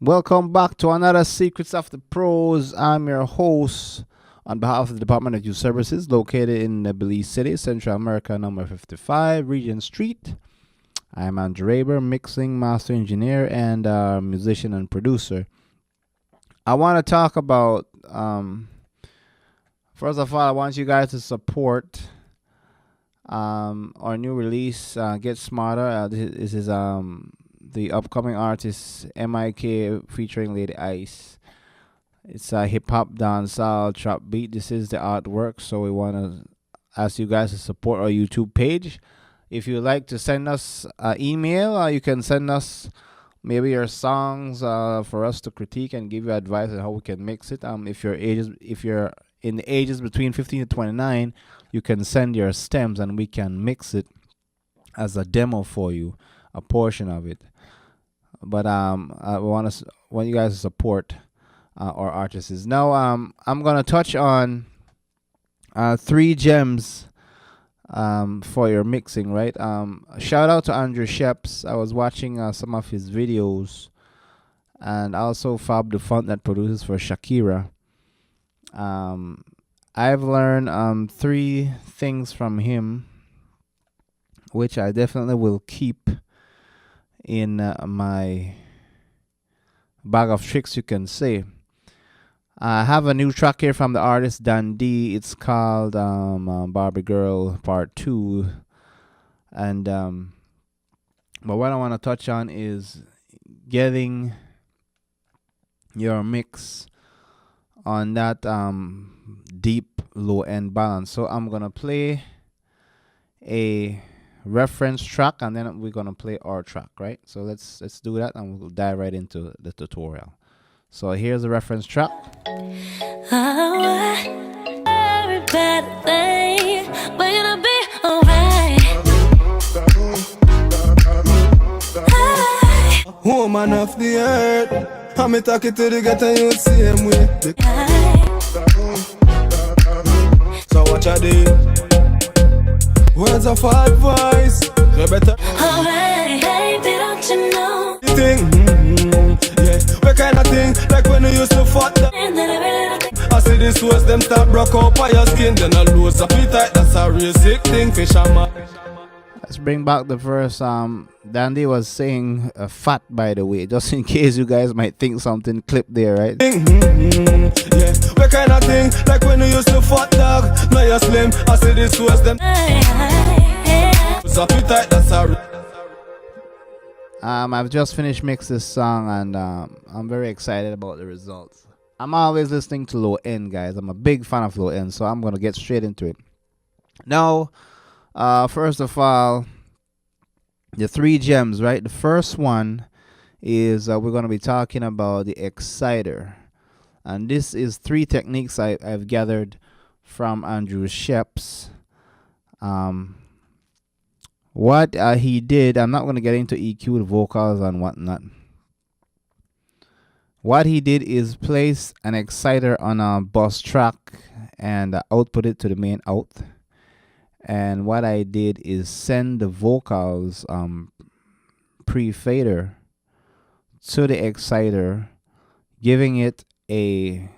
Welcome back to another Secrets of the Pros. I'm your host on behalf of the Department of Youth Services located in Belize City, Central America, number 55, Regent Street. I'm Andrew Raber, mixing master engineer and musician and producer. I want to talk about, first of all, I want you guys to support our new release, Get Smarter. This is the upcoming artist MIK featuring Lady Ice. It's a hip hop, dancehall, trap beat. This is the artwork, so we want to ask you guys to support our YouTube page. If you'd like to send us an email, you can send us maybe your songs for us to critique and give you advice on how we can mix it. If you're in the ages between 15 to 29, you can send your stems and we can mix it as a demo for you, a portion of it. But I want you guys to support our artists. Now I'm gonna touch on 3 gems for your mixing, right? Shout out to Andrew Sheps. I was watching some of his videos, and also Fab the Font that produces for Shakira. I've learned 3 things from him, which I definitely will keep in my bag of tricks, you can say. I have a new track here from the artist Dan D. It's called Barbie Girl Part 2. And but what I want to touch on is getting your mix on that deep low end balance. So I'm gonna play a reference track and then we're gonna play our track, right? So let's do that and we'll dive right into the tutorial. So here's the reference track. Woman of the earth, I'm talking to the ghetto, you same way. So what I do? Words of advice, you better. Alright, baby, don't you know? Yeah, what kind of thing? Like when you used to fuck that. I see this was them start broke up by your skin, then I lose appetite. That's a real sick thing, fisherman. Let's bring back the verse. Dandy was saying fat, by the way, just in case you guys might think something clipped there, right? Yeah, what kind of thing? Like when you used to fat dog, now you're slim. I see this was them. Appetite, that's a. I've just finished mix this song and I'm very excited about the results. I'm always listening to low end, guys. I'm a big fan of low end, so I'm gonna get straight into it. Now, first of all, the 3 gems, right? The first one is we're gonna be talking about the exciter, and this is 3 techniques I've gathered from Andrew Sheps. What he did, I'm not going to get into EQ, the vocals and whatnot. What he did is place an exciter on a bus track and output it to the main out. And what I did is send the vocals pre-fader to the exciter, giving it a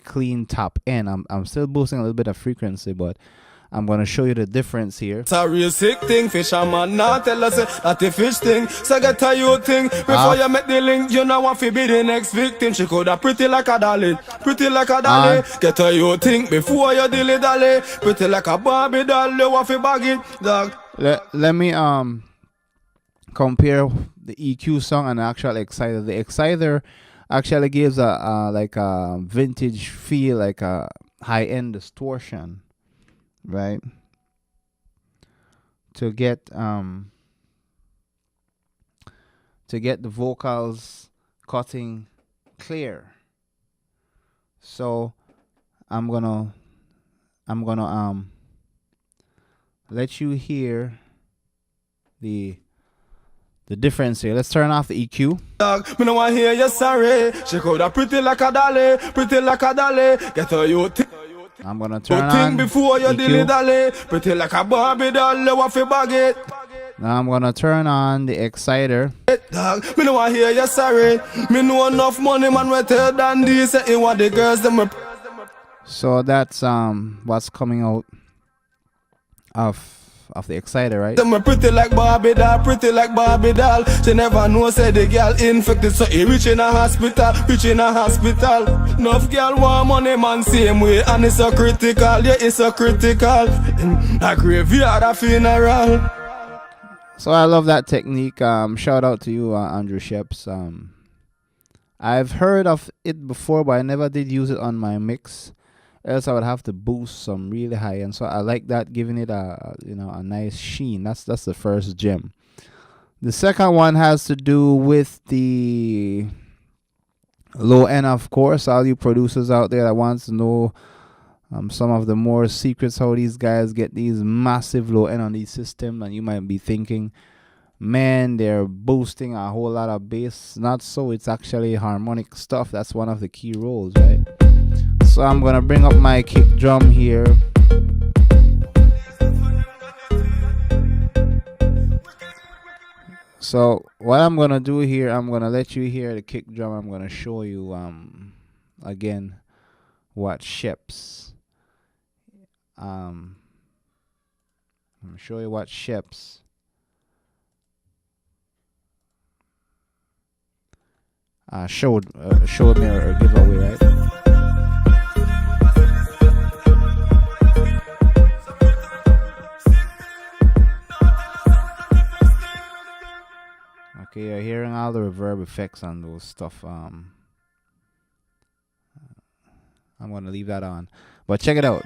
clean top end. I'm still boosting a little bit of frequency, but I'm gonna show you the difference here. It's a real sick thing, fisherman. Now tell us that the fish thing. So get a you thing before you make the link. You know what to be the next victim. She coulda pretty like a dolly, pretty like a dolly. Get a you thing before you dilly dally. Pretty like a Barbie doll. You want to bag it, dog. Let me compare the EQ song and the actual exciter. The exciter actually gives a like a vintage feel, like a high end distortion, right? To get the vocals cutting clear. So I'm gonna let you hear the difference here. Let's turn off the EQ. Dog, me no want hear you sorry. She coulda pretty like a dolly, pretty like a dolly. Get her you I'm gonna turn on before you EQ. dilly dally. Pretty like a Barbie doll. You want to bag it. Now I'm gonna turn on the exciter. Dog, me no want hear you sorry. Me know enough money, man, we tell than this. Say what the girls them. So that's what's coming out of the exciter, right? Them pretty like Barbie doll, pretty like Barbie doll. She never know say the girl infected, so he rich in a hospital, rich in a hospital. Enough girl want money, man, same way, and it's so critical, yeah, it's so critical. In a graveyard, a funeral. So I love that technique. Shout out to you, Andrew Sheps. I've heard of it before, but I never did use it on my mix. Else I would have to boost some really high end. So I like that, giving it a nice sheen. That's the first gem. The second one has to do with the low end, of course. All you producers out there that wants to know some of the more secrets how these guys get these massive low end on these systems, and you might be thinking, man, they're boosting a whole lot of bass. Not so. It's actually harmonic stuff. That's one of the key roles, right? So I'm gonna bring up my kick drum here. So what I'm gonna do here, I'm gonna let you hear the kick drum. I'm gonna show you again what Sheps. I'm gonna show you what Sheps showed me or giveaway, right? Okay, you're hearing all the reverb effects on those stuff. I'm gonna leave that on, but check it out.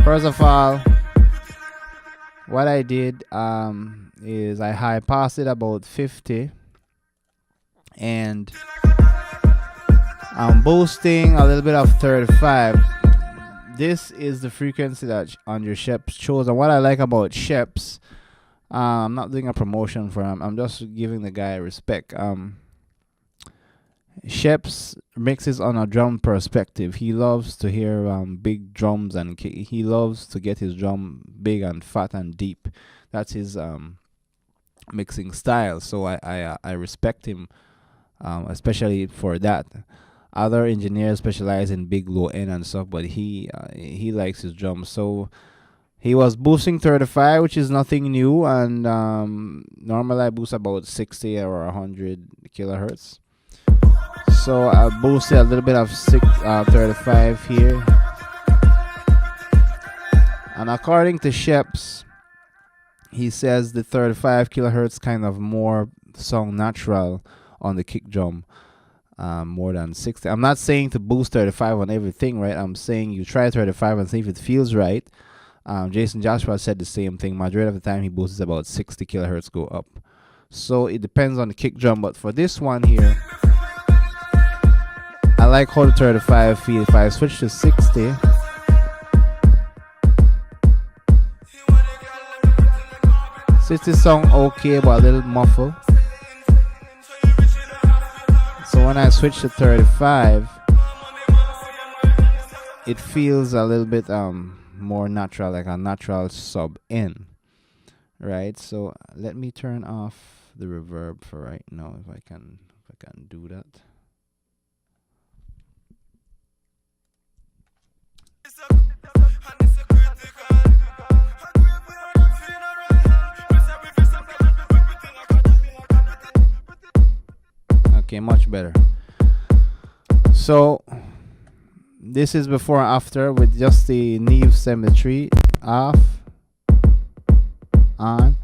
First of all, what I did is I high passed it about 50, and I'm boosting a little bit of 35. This is the frequency that Andrew Sheps chose, and what I like about Sheps, I'm not doing a promotion for him. I'm just giving the guy respect. Sheps mixes on a drum perspective. He loves to hear big drums, and he loves to get his drum big and fat and deep. That's his mixing style. So I respect him, especially for that. Other engineers specialize in big low end and stuff, but he likes his drums. So he was boosting 35, which is nothing new, and normally I boost about 60 or 100 kilohertz. So I boosted a little bit of 35 here, and according to Sheps, he says the 35 kilohertz kind of more sound natural on the kick drum, more than 60. I'm not saying to boost 35 on everything, right? I'm saying you try 35 and see if it feels right. Jason Joshua said the same thing. Majority of the time he boosts about 60 kilohertz go up. So it depends on the kick drum, but for this one here, I like how the 35 feel. If I switch to 60, sound okay, but a little muffled. So when I switch to 35, it feels a little bit more natural, like a natural sub N, right? So let me turn off the reverb for right now, if I can do that. Okay, much better. So this is before and after with just the Neve symmetry off, on,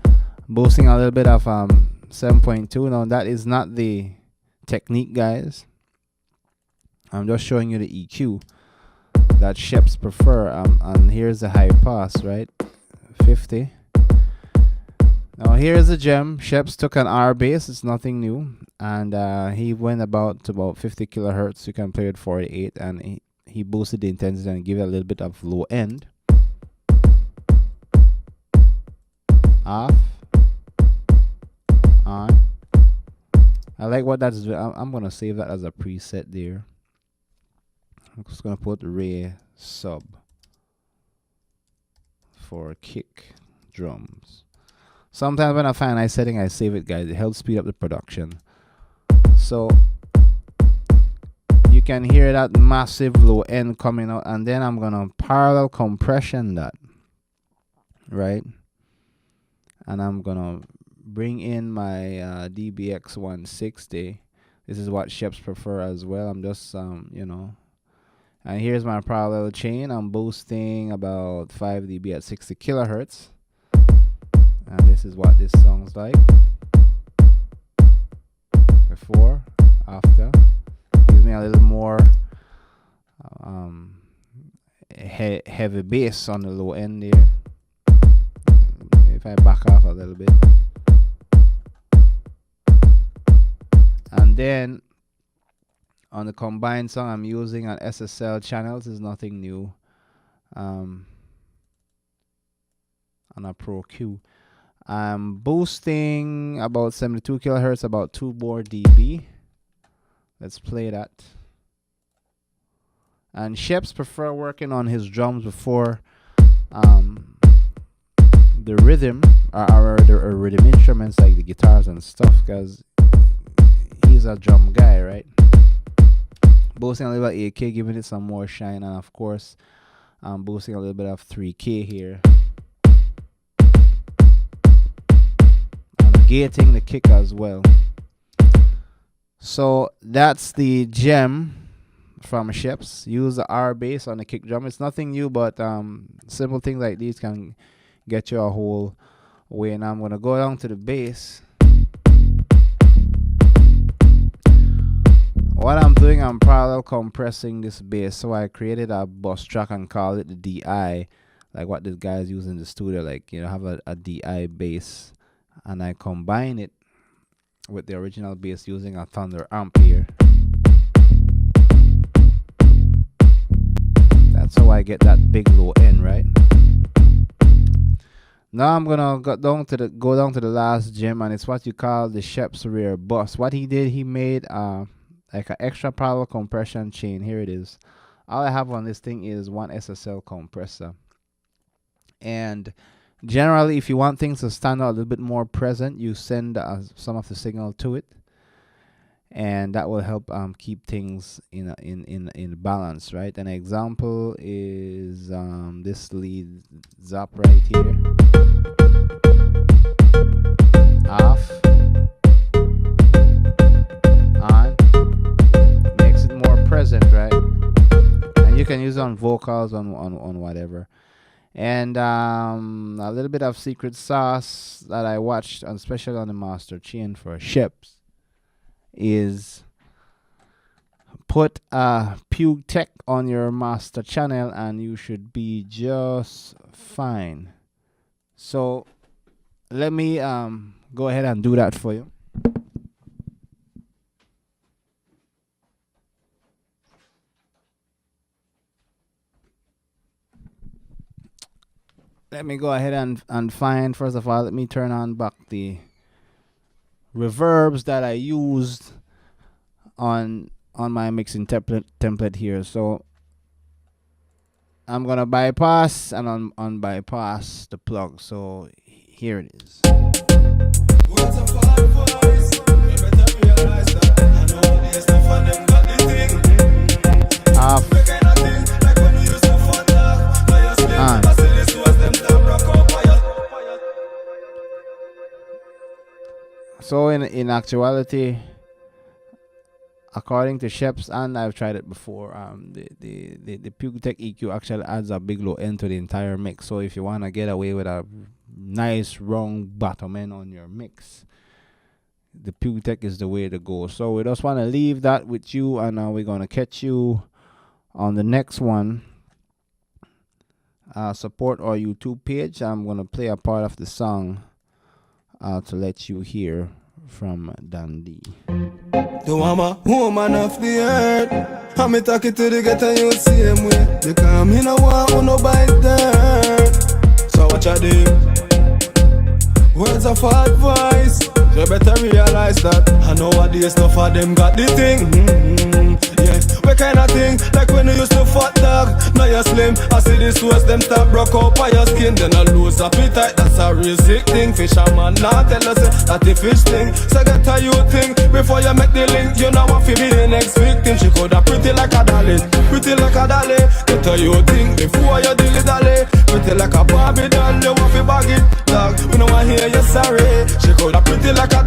boosting a little bit of 7.2. Now that is not the technique, guys. I'm just showing you the EQ that Sheps prefer. And here's the high pass, right? 50. Now here's a gem. Sheps took an R bass. It's nothing new, and he went to about 50 kilohertz. You can play with 48, and he boosted the intensity and give it a little bit of low end. Off, on. I like what that's doing. I'm gonna save that as a preset there. I'm just gonna put Ray sub for kick. drums. Sometimes when I find a nice setting, I save it, guys. It helps speed up the production. So you can hear that massive low end coming out, and then I'm gonna parallel compression that, right? And I'm gonna bring in my DBX 160. This is what Sheps prefer as well. I'm just and here's my parallel chain. I'm boosting about 5 dB at 60 kilohertz. And this is what this sounds like. Before, after. Gives me a little more heavy bass on the low end there. If I back off a little bit. And then on the combined song, I'm using an SSL channel. This is nothing new. On a Pro Q. I'm boosting about 72 kilohertz, about 2 more dB. Let's play that. And Sheps prefer working on his drums before the rhythm or the rhythm instruments like the guitars and stuff, because he's a drum guy, right? Boosting a little bit of 8K, giving it some more shine, and of course I'm boosting a little bit of 3K here. And gating the kick as well. So that's the gem from Sheps. Use the R bass on the kick drum. It's nothing new, but simple things like these can get you a whole way. And I'm gonna go down to the bass. What I'm doing, I'm parallel compressing this bass. So I created a bus track and called it the DI, like what this guys use in the studio, like, you know, have a DI bass, and I combine it with the original bass using a Thunder amp here. That's how I get that big low end, right? Now I'm gonna go down to the last gem, and it's what you call the Sheps rear bus. What he did, he made like an extra parallel compression chain. Here it is. All I have on this thing is one SSL compressor. And generally, if you want things to stand out a little bit more present, you send some of the signal to it, and that will help keep things in balance, right? An example is this lead zap right here. Off. On. Makes it more present, right? And you can use it on vocals, on whatever. And a little bit of secret sauce that I watched, especially on the master chain for Sheps, is put Puke Tech on your master channel and you should be just fine. So let me go ahead and do that for you. Let me go ahead and find, first of all, let me turn on back the reverbs that I used on my mixing template here. So I'm gonna bypass and unbypass the plug. So here it is. Off. On. So in actuality, according to Sheps, and I've tried it before, the Puke Tech EQ actually adds a big low end to the entire mix. So if you want to get away with a nice wrong bottom end on your mix, the Puke Tech is the way to go. So we just want to leave that with you, and we're going to catch you on the next one. Support our YouTube page. I'm going to play a part of the song to let you hear from Dandy. You I'm a woman of the earth. I'm talking to the ghetto you same way. They come in a want no bite dirt. So what you do? Words of advice. You better realize that I know what this stuff for them got the thing. Yeah. puppy kind of thing, like when you used to fat dog. Now you're slim, I see this waist, them start broke up by your skin. Then I lose appetite, that's a real sick thing. Fisherman now tell us that the fish thing. So get a you thing, before you make the link. You know what fi be the next victim. She coulda pretty like a dolly, pretty like a dolly. Get a you thing, before you dilly dally. Pretty like a Barbie doll, you want fi bag it, dog. We don't want hear you sorry. She coulda pretty like a